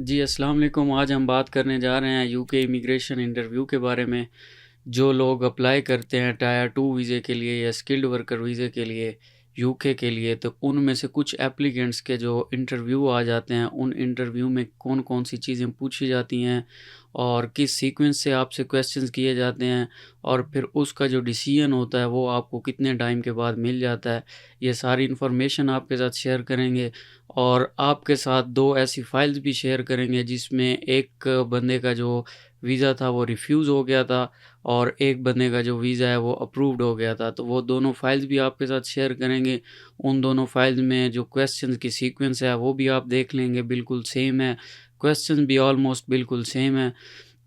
जी, अस्सलाम वालेकुम। आज हम बात करने जा रहे हैं यूके इमिग्रेशन इंटरव्यू के बारे में। जो लोग अप्लाई करते हैं टायर 2 वीज़े के लिए या स्किल्ड वर्कर वीज़े के लिए यूके के लिए, तो उनमें से कुछ एप्लीकेंट्स के जो इंटरव्यू आ जाते हैं, उन इंटरव्यू में कौन-कौन सी चीज़ें पूछी जाती हैं और किस सीक्वेंस से आपसे क्वेश्चंस किए जाते हैं और फिर उसका जो डिसीजन होता है, वो आपको कितने टाइम के बाद मिल जाता है। ये सारी इन्फॉर्मेशन आपके साथ शेयर करेंगे और आपके साथ 2 ऐसी फाइल्स भी शेयर करेंगे जिसमें एक बंदे का जो वीज़ा था वो रिफ्यूज़ हो गया था और एक बंदे का जो वीज़ा है वो अप्रूव्ड हो गया था। तो वो दोनों फाइल्स भी आपके साथ शेयर करेंगे। उन दोनों फाइल्स में जो क्वेश्चंस की सीक्वेंस है वो भी आप देख लेंगे, बिल्कुल सेम है। क्वेश्चन भी ऑलमोस्ट बिल्कुल सेम है।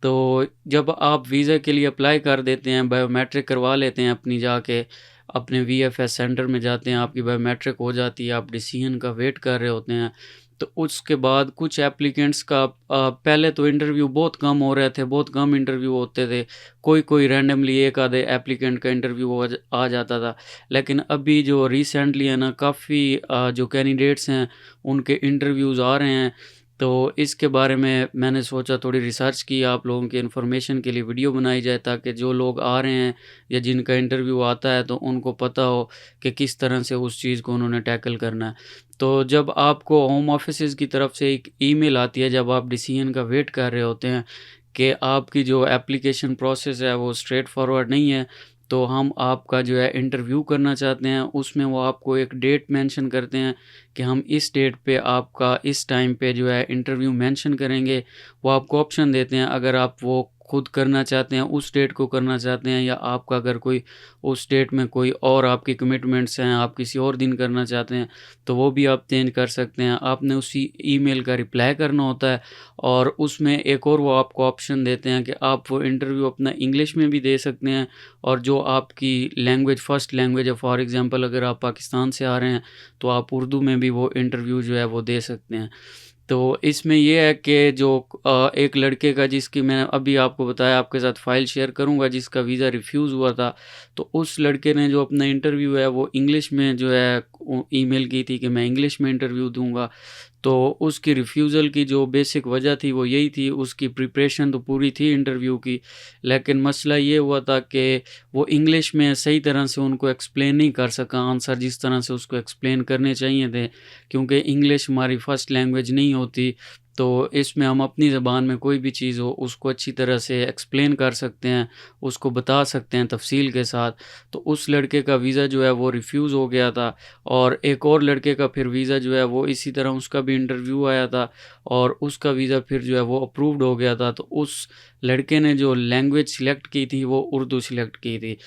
तो जब आप वीज़ा के लिए अप्लाई कर देते हैं, बायोमेट्रिक करवा लेते हैं अपनी जाके, अपने वीएफएस सेंटर में जाते हैं, आपकी बायोमेट्रिक हो जाती है, आप डिसीजन का वेट कर रहे होते हैं। तो उसके बाद कुछ एप्लीकेंट्स का पहले तो इंटरव्यू बहुत कम हो रहे थे, बहुत कम इंटरव्यू होते थे। कोई-कोई रैंडमली एक आधे एप्लीकेंट का इंटरव्यू आ जाता था। लेकिन अभी जो रिसेंटली है ना, काफ़ी जो कैंडिडेट्स हैं, उनके इंटरव्यूज़ आ रहे हैं। तो इसके बारे में मैंने सोचा थोड़ी रिसर्च की, आप लोगों की इन्फॉर्मेशन के लिए वीडियो बनाई जाए ताकि जो लोग आ रहे हैं या जिनका इंटरव्यू आता है तो उनको पता हो कि किस तरह से उस चीज़ को उन्होंने टैकल करना है। तो जब आपको होम ऑफिसेज़ की तरफ से एक ईमेल आती है, जब आप डिसीजन का वेट कर रहे होते हैं कि आपकी जो एप्लीकेशन प्रोसेस है वो स्ट्रेट फॉरवर्ड नहीं है, तो हम आपका जो है इंटरव्यू करना चाहते हैं, उसमें वो आपको एक डेट मेंशन करते हैं कि हम इस डेट पे आपका इस टाइम पे जो है इंटरव्यू मेंशन करेंगे। वो आपको ऑप्शन देते हैं, अगर आप वो खुद करना चाहते हैं, उस डेट को करना चाहते हैं या आपका अगर कोई उस डेट में कोई और आपकी कमिटमेंट्स हैं, आप किसी और दिन करना चाहते हैं, तो वो भी आप चेंज कर सकते हैं। आपने उसी ईमेल का रिप्लाई करना होता है और उसमें एक और वो आपको ऑप्शन देते हैं कि आप वो इंटरव्यू अपना इंग्लिश में भी दे सकते हैं और जो आपकी लैंग्वेज फर्स्ट लैंग्वेज है, फॉर एग्ज़ाम्पल अगर आप पाकिस्तान से आ रहे हैं, तो आप उर्दू में भी वो इंटरव्यू जो है वो दे सकते हैं। तो इसमें ये है कि जो एक लड़के का जिसकी मैंने अभी आपको बताया, आपके साथ फ़ाइल शेयर करूँगा, जिसका वीज़ा रिफ्यूज़ हुआ था। तो उस लड़के ने जो अपना इंटरव्यू है वो इंग्लिश में जो है ईमेल की थी कि मैं इंग्लिश में इंटरव्यू दूँगा। तो उसकी रिफ्यूज़ल की जो बेसिक वजह थी वो यही थी, उसकी प्रिपरेशन तो पूरी थी इंटरव्यू की, लेकिन मसला ये हुआ था कि वो इंग्लिश में सही तरह से उनको एक्सप्लेन नहीं कर सका आंसर जिस तरह से उसको एक्सप्लेन करने चाहिए थे, क्योंकि इंग्लिश हमारी फर्स्ट लैंग्वेज नहीं होती। तो इसमें हम अपनी ज़बान में कोई भी चीज़ हो उसको अच्छी तरह से एक्सप्लेन कर सकते हैं, उसको बता सकते हैं तफ़सील के साथ। तो उस लड़के का वीज़ा जो है वो रिफ्यूज़ हो गया था और एक और लड़के का फिर वीज़ा जो है वो इसी तरह उसका भी इंटरव्यू आया था और उसका वीज़ा फिर जो है वो अप्रूव्ड हो गया था। तो उस लड़के ने जो लैंग्वेज सिलेक्ट की थी वो उर्दू सिलेक्ट की थी।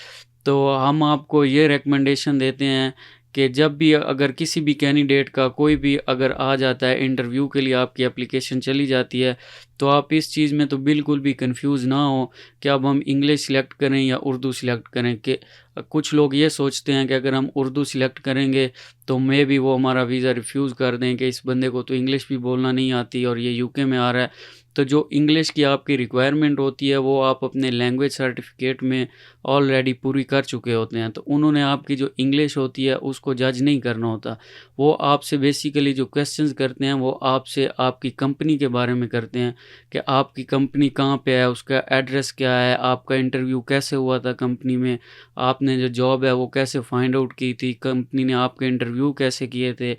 तो हम आपको ये रिकमेंडेशन देते हैं कि जब भी अगर किसी भी कैंडिडेट का कोई भी अगर आ जाता है इंटरव्यू के लिए, आपकी एप्लीकेशन चली जाती है, तो आप इस चीज़ में तो बिल्कुल भी कन्फ्यूज़ ना हो कि अब हम इंग्लिश सिलेक्ट करें या उर्दू सिलेक्ट करें। कि कुछ लोग ये सोचते हैं कि अगर हम उर्दू सिलेक्ट करेंगे तो मे बी वो हमारा वीज़ा रिफ्यूज़ कर दें कि इस बंदे को तो इंग्लिश भी बोलना नहीं आती और ये यूके में आ रहा है। तो जो इंग्लिश की आपकी रिक्वायरमेंट होती है वो आप अपने लैंग्वेज सर्टिफ़िकेट में ऑलरेडी पूरी कर चुके होते हैं। तो उन्होंने आपकी जो इंग्लिश होती है उसको जज नहीं करना होता। वो आपसे बेसिकली जो क्वेश्चंस करते हैं वो आपसे आपकी कंपनी के बारे में करते हैं कि आपकी कंपनी कहाँ पे है, उसका एड्रेस क्या है, आपका इंटरव्यू कैसे हुआ था कंपनी में, आपने जो जॉब है वो कैसे फाइंड आउट की थी, कंपनी ने आपके इंटरव्यू कैसे किए थे,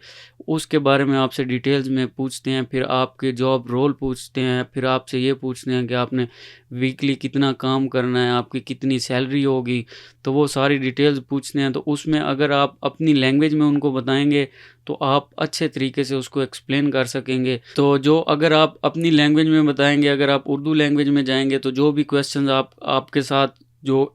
उसके बारे में आपसे डिटेल्स में पूछते हैं। फिर आपके जॉब रोल पूछते हैं, फिर आपसे ये पूछते हैं कि आपने वीकली कितना काम करना है, आपकी कितनी सैलरी होगी, तो वो सारी डिटेल्स पूछते हैं। तो उसमें अगर आप अपनी लैंग्वेज में उनको बताएँगे, तो आप अच्छे तरीके से उसको एक्सप्लेन कर सकेंगे। तो जो अगर आप अपनी लैंग्वेज में बताएँगे, अगर आप उर्दू लैंग्वेज में जाएँगे, तो जो भी क्वेश्चंस आप आपके साथ जो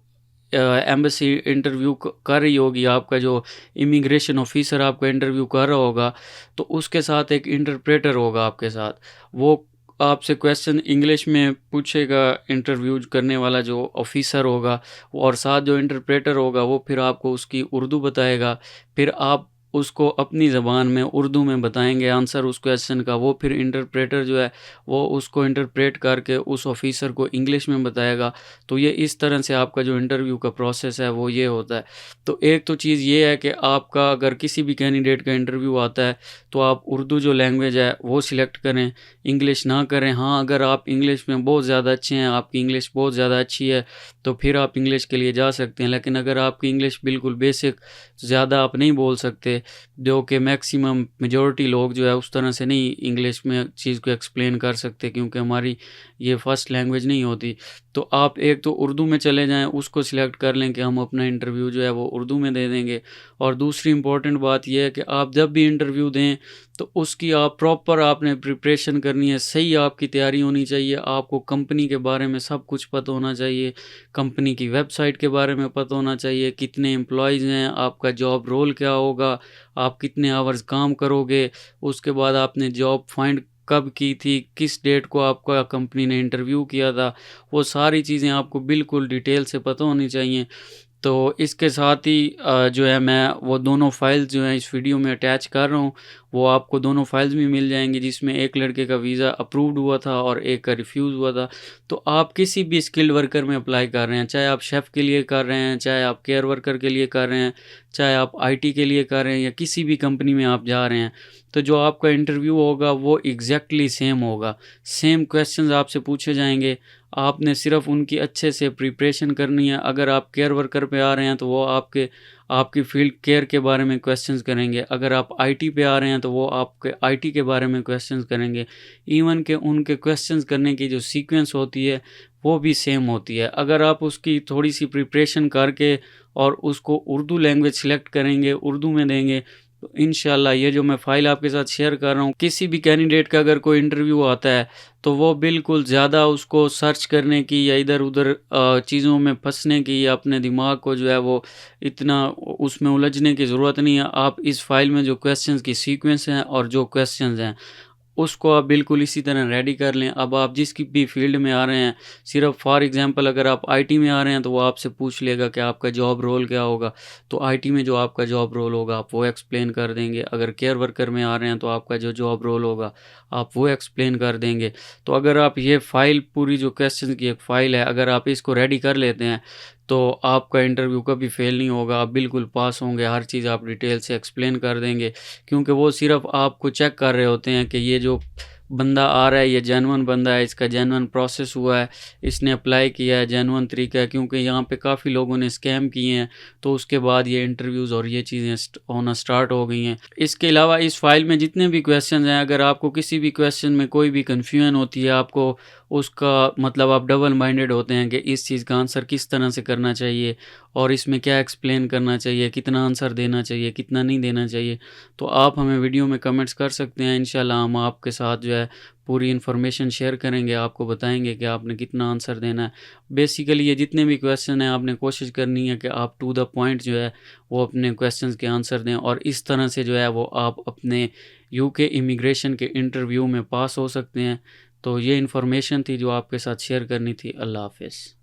एम्बेसी इंटरव्यू कर रही होगी, आपका जो इमिग्रेशन ऑफिसर आपका इंटरव्यू कर रहा होगा, तो उसके साथ एक इंटरप्रेटर होगा आपके साथ। वो आपसे क्वेश्चन इंग्लिश में पूछेगा, इंटरव्यू करने वाला जो ऑफिसर होगा, और साथ जो इंटरप्रेटर होगा वो फिर आपको उसकी उर्दू बताएगा। फिर आप उसको अपनी ज़बान में उर्दू में बताएँगे आंसर उस क्वेश्चन का, वो फिर इंटरप्रेटर जो है वो उसको इंटरप्रेट करके उस ऑफ़िसर को इंग्लिश में बताएगा। तो ये इस तरह से आपका जो इंटरव्यू का प्रोसेस है वो ये होता है। तो एक तो चीज़ ये है कि आपका अगर किसी भी कैंडिडेट का इंटरव्यू आता है तो आप उर्दू जो लैंग्वेज है वो सिलेक्ट करें, इंग्लिश ना करें। हाँ, अगर आप इंग्लिश में बहुत ज़्यादा अच्छे हैं, आपकी इंग्लिश बहुत ज़्यादा अच्छी है, तो फिर आप इंग्लिश के लिए जा सकते हैं। लेकिन अगर आपकी इंग्लिश बिल्कुल बेसिक, ज़्यादा आप नहीं बोल सकते, जो कि मैक्सिमम मेजॉरिटी लोग जो है उस तरह से नहीं इंग्लिश में चीज़ को एक्सप्लेन कर सकते, क्योंकि हमारी ये फर्स्ट लैंग्वेज नहीं होती। तो आप एक तो उर्दू में चले जाएँ, उसको सिलेक्ट कर लें कि हम अपना इंटरव्यू जो है वो उर्दू में दे देंगे। और दूसरी इम्पोर्टेंट बात ये है कि आप जब भी इंटरव्यू दें तो उसकी आप प्रॉपर आपने प्रिपरेशन करनी है, सही आपकी तैयारी होनी चाहिए। आपको कंपनी के बारे में सब कुछ पता होना चाहिए, कंपनी की वेबसाइट के बारे में पता होना चाहिए, कितने एम्प्लॉइज़ हैं, आपका जॉब रोल क्या होगा, आप कितने आवर्स काम करोगे, उसके बाद आपने जॉब फाइंड कब की थी, किस डेट को आपका कंपनी ने इंटरव्यू किया था, वो सारी चीज़ें आपको बिल्कुल डिटेल से पता होनी चाहिए। तो इसके साथ ही जो है मैं वो दोनों फ़ाइल्स जो हैं इस वीडियो में अटैच कर रहा हूँ, वो आपको दोनों फ़ाइल्स भी मिल जाएँगी, जिसमें एक लड़के का वीज़ा अप्रूव्ड हुआ था और एक का रिफ्यूज़ हुआ था। तो आप किसी भी स्किल्ड वर्कर में अप्लाई कर रहे हैं, चाहे आप शेफ़ के लिए कर रहे हैं, चाहे आप केयर वर्कर के लिए कर रहे हैं, चाहे आप आईटी के लिए कर रहे हैं या किसी भी कंपनी में आप जा रहे हैं, तो जो आपका इंटरव्यू होगा वो एग्ज़ैक्टली सेम होगा। सेम क्वेश्चंस आपसे पूछे जाएँगे, आपने सिर्फ़ उनकी अच्छे से प्रिपरेशन करनी है। अगर आप केयर वर्कर पे आ रहे हैं तो वो आपकी फ़ील्ड केयर के बारे में क्वेश्चंस करेंगे। अगर आप आईटी पे आ रहे हैं तो वो आपके आईटी के बारे में क्वेश्चंस करेंगे। इवन के उनके क्वेश्चंस करने की जो सीक्वेंस होती है वो भी सेम होती है। अगर आप उसकी थोड़ी-सी प्रिपरेशन करके और उसको उर्दू लैंग्वेज सिलेक्ट करेंगे, उर्दू में देंगे, तो इंशाल्लाह ये जो मैं फ़ाइल आपके साथ शेयर कर रहा हूँ, किसी भी कैंडिडेट का अगर कोई इंटरव्यू आता है तो वो बिल्कुल ज़्यादा उसको सर्च करने की या इधर-उधर चीज़ों में फँसने की या अपने दिमाग को जो है वो इतना उसमें उलझने की ज़रूरत नहीं है। आप इस फ़ाइल में जो क्वेश्चंस की सीक्वेंस हैं और जो क्वेश्चंस हैं, उसको आप बिल्कुल इसी तरह रेडी कर लें। अब आप जिसकी भी फ़ील्ड में आ रहे हैं, सिर्फ़ फ़ॉर एग्ज़ाम्पल अगर आप आईटी में आ रहे हैं तो वो आपसे पूछ लेगा कि आपका जॉब रोल क्या होगा? तो आईटी में जो आपका जॉब रोल होगा आप वो एक्सप्लेन कर देंगे। अगर केयर वर्कर में आ रहे हैं तो आपका जो जॉब रोल होगा आप वो एक्सप्लेन कर देंगे। तो अगर आप ये फ़ाइल पूरी जो क्वेश्चन की एक फ़ाइल है, अगर आप इसको रेडी कर लेते हैं तो आपका इंटरव्यू कभी फ़ेल नहीं होगा, आप बिल्कुल पास होंगे। हर चीज़ आप डिटेल से एक्सप्लेन कर देंगे, क्योंकि वो सिर्फ़ आपको चेक कर रहे होते हैं कि ये जो बंदा आ रहा है ये जेन्युइन बंदा है, इसका जेन्युइन प्रोसेस हुआ है, इसने अप्लाई किया है, जेन्युइन तरीका है, क्योंकि यहाँ पे काफ़ी लोगों ने स्कैम किए हैं। तो उसके बाद ये इंटरव्यूज़ और ये चीज़ें होना स्टार्ट हो गई हैं। इसके अलावा इस फाइल में जितने भी क्वेश्चन हैं, अगर आपको किसी भी क्वेश्चन में कोई भी कन्फ्यूजन होती है, आपको उसका मतलब आप डबल माइंडेड होते हैं कि इस चीज़ का आंसर किस तरह से करना चाहिए और इसमें क्या एक्सप्लेन करना चाहिए, कितना आंसर देना चाहिए, कितना नहीं देना चाहिए, तो आप हमें वीडियो में कमेंट्स कर सकते हैं। इंशाल्लाह हम आपके साथ जो है पूरी इन्फॉर्मेशन शेयर करेंगे, आपको बताएँगे कि आपने कितना आंसर देना है। बेसिकली ये जितने भी क्वेश्चन हैं आपने कोशिश करनी है कि आप टू द पॉइंट जो है वो अपने क्वेश्चंस के आंसर दें, और इस तरह से जो है वो आप अपने यूके इमिग्रेशन के इंटरव्यू में पास हो सकते हैं। तो ये इन्फॉर्मेशन थी जो आपके साथ शेयर करनी थी। अल्लाह हाफ़िज़।